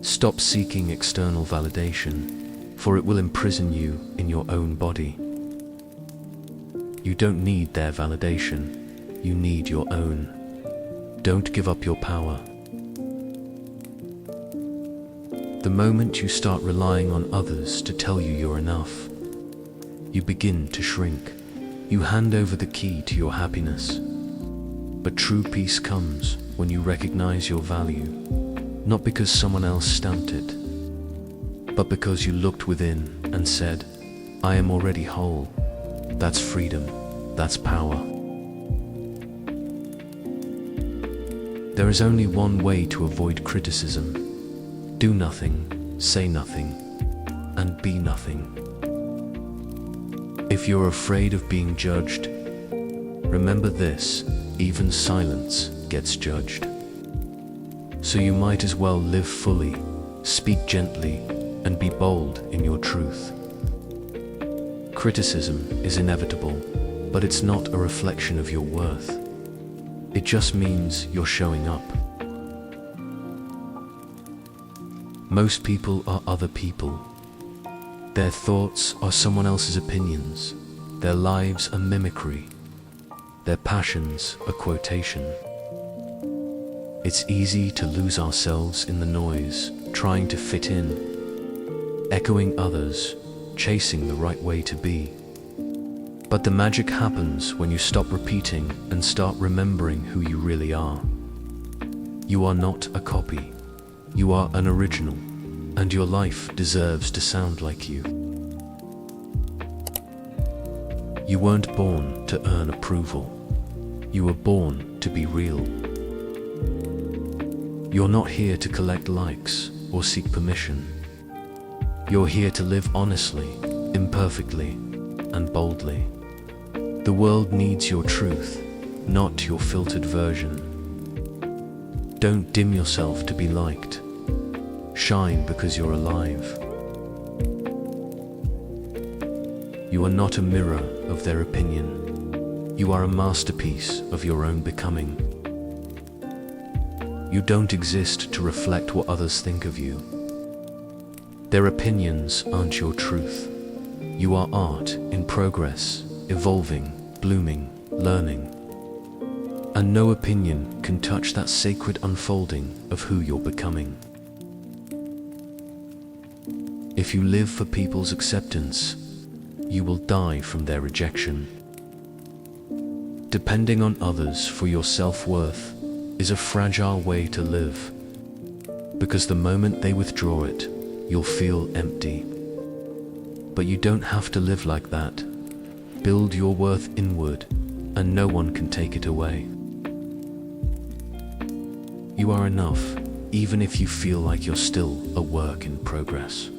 Stop seeking external validation, for it will imprison you in your own body. You don't need their validation, you need your own. Don't give up your power. The moment you start relying on others to tell you you're enough, you begin to shrink. You hand over the key to your happiness. But true peace comes when you recognize your value, not because someone else stamped it, but because you looked within and said, I am already whole. That's freedom. That's power. There is only one way to avoid criticism. Do nothing, say nothing, and be nothing. If you're afraid of being judged, remember this, even silence gets judged. So you might as well live fully, speak gently, and be bold in your truth. Criticism is inevitable, but it's not a reflection of your worth. It just means you're showing up. Most people are other people. Their thoughts are someone else's opinions. Their lives are mimicry. Their passions a quotation. It's easy to lose ourselves in the noise, trying to fit in, echoing others, chasing the right way to be. But the magic happens when you stop repeating and start remembering who you really are. You are not a copy. You are an original, and your life deserves to sound like you. You weren't born to earn approval. You were born to be real. You're not here to collect likes or seek permission. You're here to live honestly, imperfectly, and boldly. The world needs your truth, not your filtered version. Don't dim yourself to be liked. Shine because you're alive. You are not a mirror of their opinion. You are a masterpiece of your own becoming. You don't exist to reflect what others think of you. Their opinions aren't your truth. You are art in progress, evolving, blooming, learning. And no opinion can touch that sacred unfolding of who you're becoming. If you live for people's acceptance, you will die from their rejection. Depending on others for your self-worth is a fragile way to live, because the moment they withdraw it, you'll feel empty. But you don't have to live like that. Build your worth inward, and no one can take it away. You are enough, even if you feel like you're still a work in progress.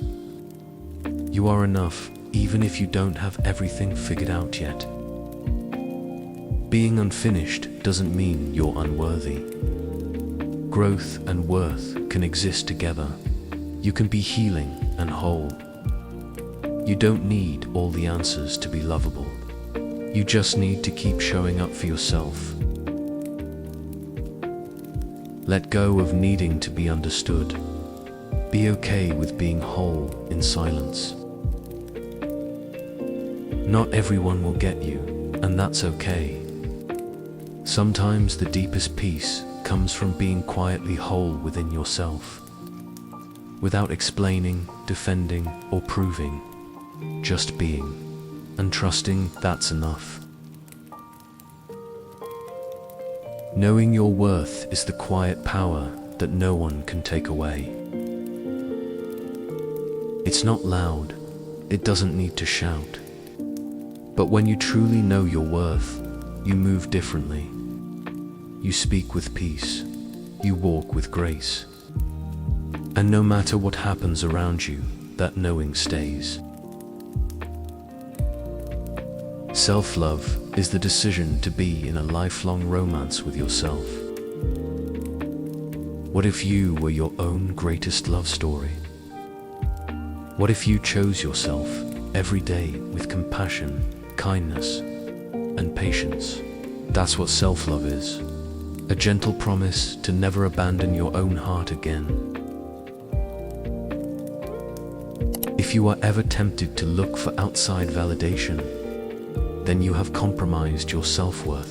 You are enough, even if you don't have everything figured out yet. Being unfinished doesn't mean you're unworthy. Growth and worth can exist together. You can be healing and whole. You don't need all the answers to be lovable. You just need to keep showing up for yourself. Let go of needing to be understood. Be okay with being whole in silence. Not everyone will get you, and that's okay. Sometimes the deepest peace comes from being quietly whole within yourself, without explaining, defending, or proving, just being, and trusting that's enough. Knowing your worth is the quiet power that no one can take away. It's not loud, it doesn't need to shout. But when you truly know your worth, you move differently. You speak with peace. You walk with grace. And no matter what happens around you, that knowing stays. Self-love is the decision to be in a lifelong romance with yourself. What if you were your own greatest love story? What if you chose yourself every day with compassion, kindness, and patience? That's what self-love is. A gentle promise to never abandon your own heart again. If you are ever tempted to look for outside validation, then you have compromised your self-worth.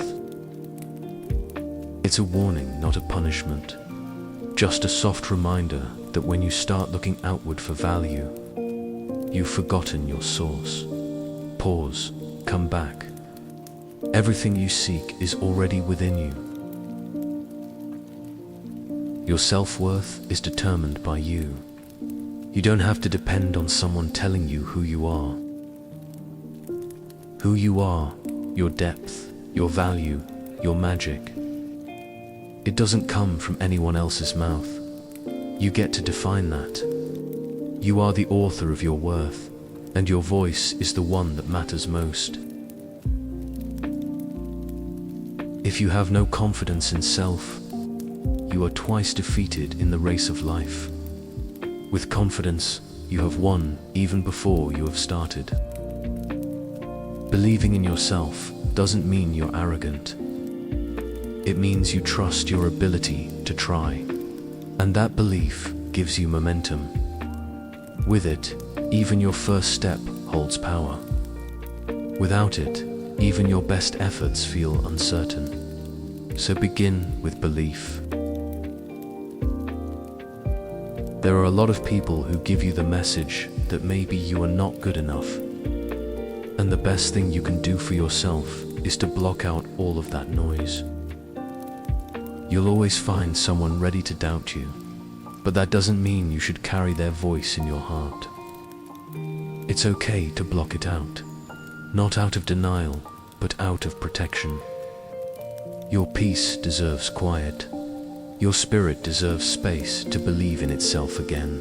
It's a warning, not a punishment. Just a soft reminder that when you start looking outward for value, you've forgotten your source. Pause, come back. Everything you seek is already within you. Your self-worth is determined by you. You don't have to depend on someone telling you who you are. Who you are, your depth, your value, your magic. It doesn't come from anyone else's mouth. You get to define that. You are the author of your worth, and your voice is the one that matters most. If you have no confidence in self, you are twice defeated in the race of life. With confidence, you have won even before you have started. Believing in yourself doesn't mean you're arrogant. It means you trust your ability to try, and that belief gives you momentum. With it, even your first step holds power. Without it, even your best efforts feel uncertain. So begin with belief. There are a lot of people who give you the message that maybe you are not good enough. And the best thing you can do for yourself is to block out all of that noise. You'll always find someone ready to doubt you, but that doesn't mean you should carry their voice in your heart. It's okay to block it out, not out of denial, but out of protection. Your peace deserves quiet. Your spirit deserves space to believe in itself again.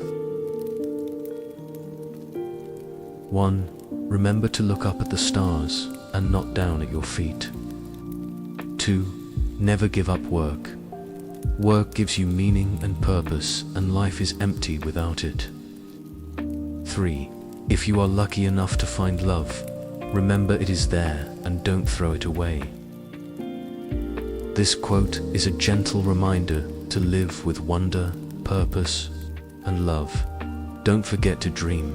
1. Remember to look up at the stars and not down at your feet. 2. Never give up work. Work gives you meaning and purpose, and life is empty without it. 3. If you are lucky enough to find love, remember it is there and don't throw it away. This quote is a gentle reminder to live with wonder, purpose, and love. Don't forget to dream.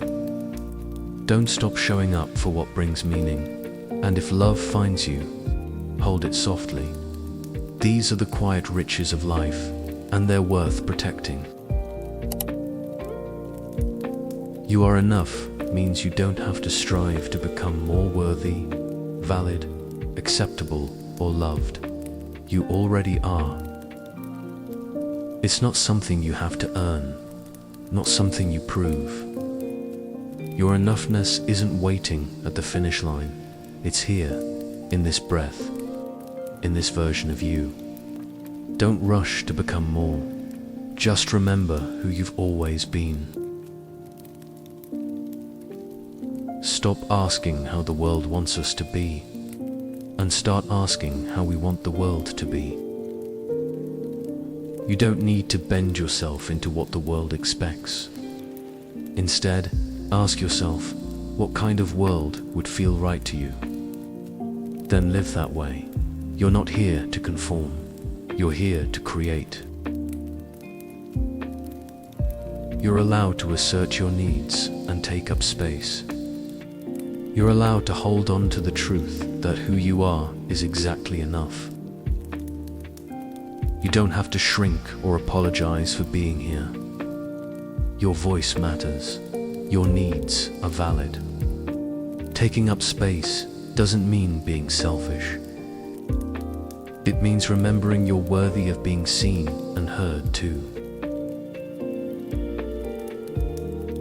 Don't stop showing up for what brings meaning. And if love finds you, hold it softly. These are the quiet riches of life, and they're worth protecting. You are enough means you don't have to strive to become more worthy, valid, acceptable, or loved. You already are. It's not something you have to earn, not something you prove. Your enoughness isn't waiting at the finish line. It's here, in this breath, in this version of you. Don't rush to become more. Just remember who you've always been. Stop asking how the world wants us to be, and start asking how we want the world to be. You don't need to bend yourself into what the world expects. Instead, ask yourself, what kind of world would feel right to you? Then live that way. You're not here to conform. You're here to create. You're allowed to assert your needs and take up space. You're allowed to hold on to the truth that who you are is exactly enough. You don't have to shrink or apologize for being here. Your voice matters. Your needs are valid. Taking up space doesn't mean being selfish. It means remembering you're worthy of being seen and heard too.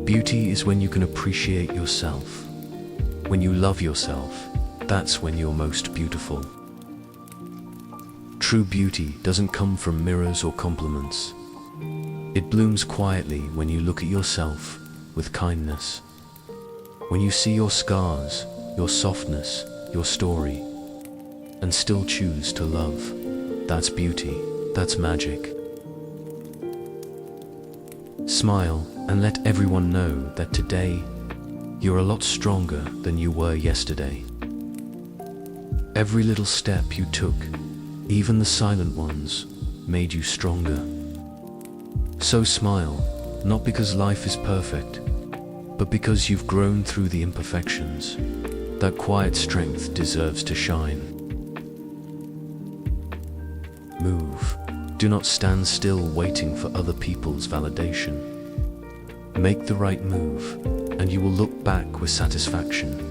Beauty is when you can appreciate yourself. When you love yourself, that's when you're most beautiful. True beauty doesn't come from mirrors or compliments. It blooms quietly when you look at yourself with kindness. When you see your scars, your softness, your story, and still choose to love. That's beauty. That's magic. Smile and let everyone know that today you're a lot stronger than you were yesterday. Every little step you took, even the silent ones, made you stronger. So smile, not because life is perfect, but because you've grown through the imperfections. That quiet strength deserves to shine. Move. Do not stand still waiting for other people's validation. Make the right move, and you will look back with satisfaction.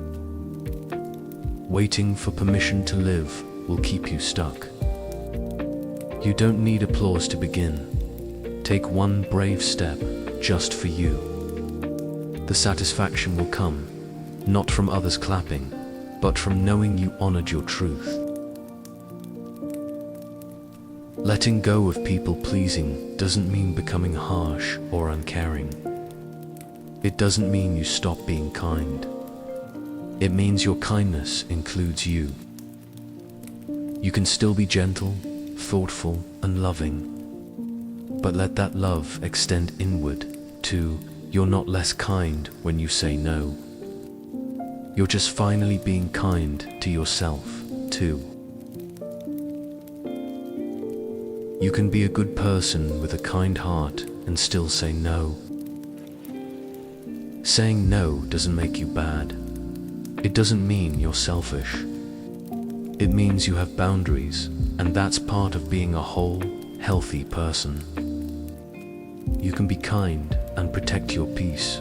Waiting for permission to live will keep you stuck. You don't need applause to begin. Take one brave step just for you. The satisfaction will come, not from others clapping, but from knowing you honored your truth. Letting go of people pleasing doesn't mean becoming harsh or uncaring. It doesn't mean you stop being kind. It means your kindness includes you. You can still be gentle, thoughtful, and loving. But let that love extend inward too. You're not less kind when you say no. You're just finally being kind to yourself too. You can be a good person with a kind heart and still say no. Saying no doesn't make you bad. It doesn't mean you're selfish. It means you have boundaries, and that's part of being a whole, healthy person. You can be kind and protect your peace.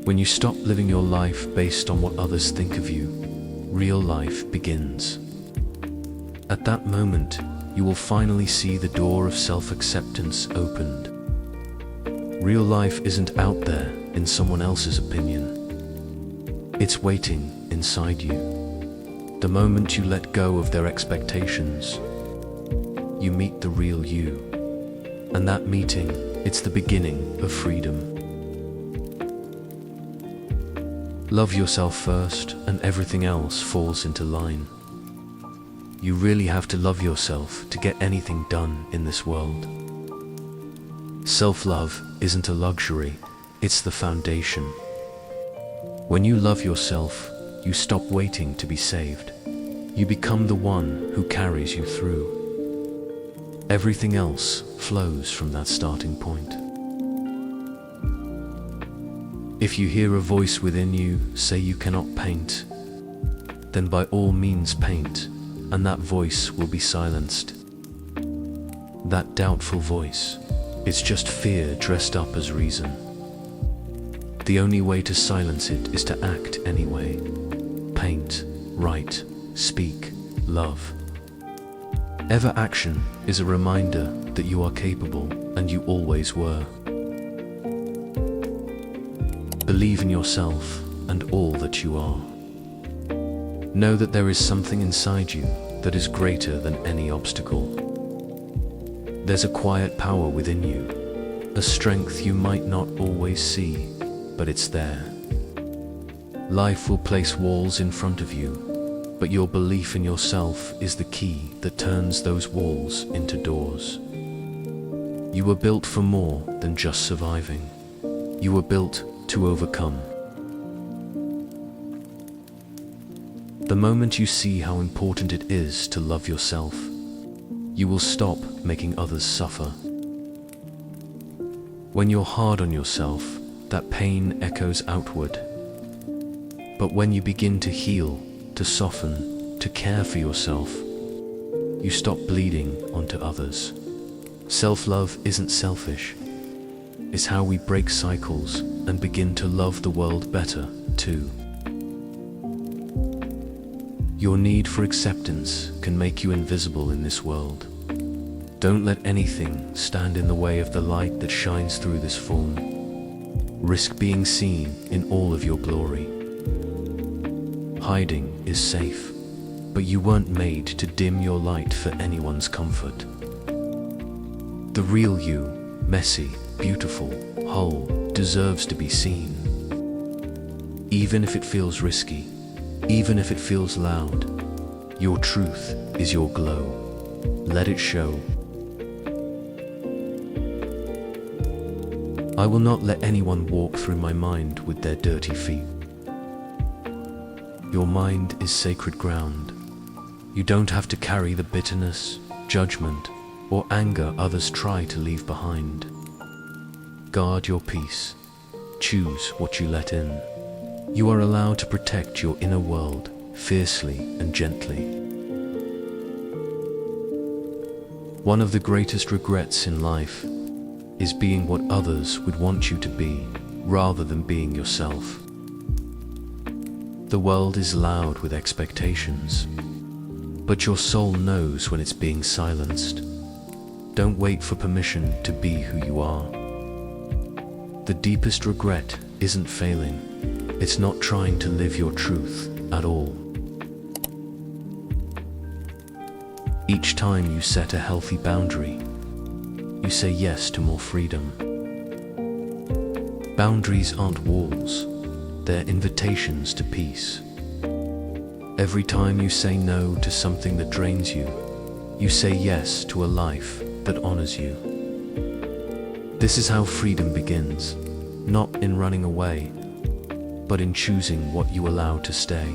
When you stop living your life based on what others think of you, real life begins. At that moment, you will finally see the door of self-acceptance opened. Real life isn't out there in someone else's opinion. It's waiting inside you. The moment you let go of their expectations, you meet the real you. And that meeting, it's the beginning of freedom. Love yourself first, and everything else falls into line. You really have to love yourself to get anything done in this world. Self-love isn't a luxury, it's the foundation. When you love yourself, you stop waiting to be saved. You become the one who carries you through. Everything else flows from that starting point. If you hear a voice within you say you cannot paint, then by all means paint, and that voice will be silenced. That doubtful voice, it's just fear dressed up as reason. The only way to silence it is to act anyway. Paint, write, speak, love. Ever action is a reminder that you are capable, and you always were. Believe in yourself and all that you are. Know that there is something inside you that is greater than any obstacle. There's a quiet power within you, a strength you might not always see, but it's there. Life will place walls in front of you, but your belief in yourself is the key that turns those walls into doors. You were built for more than just surviving. You were built to overcome. The moment you see how important it is to love yourself, you will stop making others suffer. When you're hard on yourself, that pain echoes outward. But when you begin to heal, to soften, to care for yourself, you stop bleeding onto others. Self-love isn't selfish. It's how we break cycles and begin to love the world better, too. Your need for acceptance can make you invisible in this world. Don't let anything stand in the way of the light that shines through this form. Risk being seen in all of your glory. Hiding is safe, but you weren't made to dim your light for anyone's comfort. The real you, messy, beautiful, whole, deserves to be seen. Even if it feels risky, even if it feels loud, your truth is your glow. Let it show. I will not let anyone walk through my mind with their dirty feet. Your mind is sacred ground. You don't have to carry the bitterness, judgment, or anger others try to leave behind. Guard your peace. Choose what you let in. You are allowed to protect your inner world fiercely and gently. One of the greatest regrets in life is being what others would want you to be, rather than being yourself. The world is loud with expectations, but your soul knows when it's being silenced. Don't wait for permission to be who you are. The deepest regret isn't failing. It's not trying to live your truth at all. Each time you set a healthy boundary, you say yes to more freedom. Boundaries aren't walls, they're invitations to peace. Every time you say no to something that drains you, you say yes to a life that honors you. This is how freedom begins, not in running away, but in choosing what you allow to stay.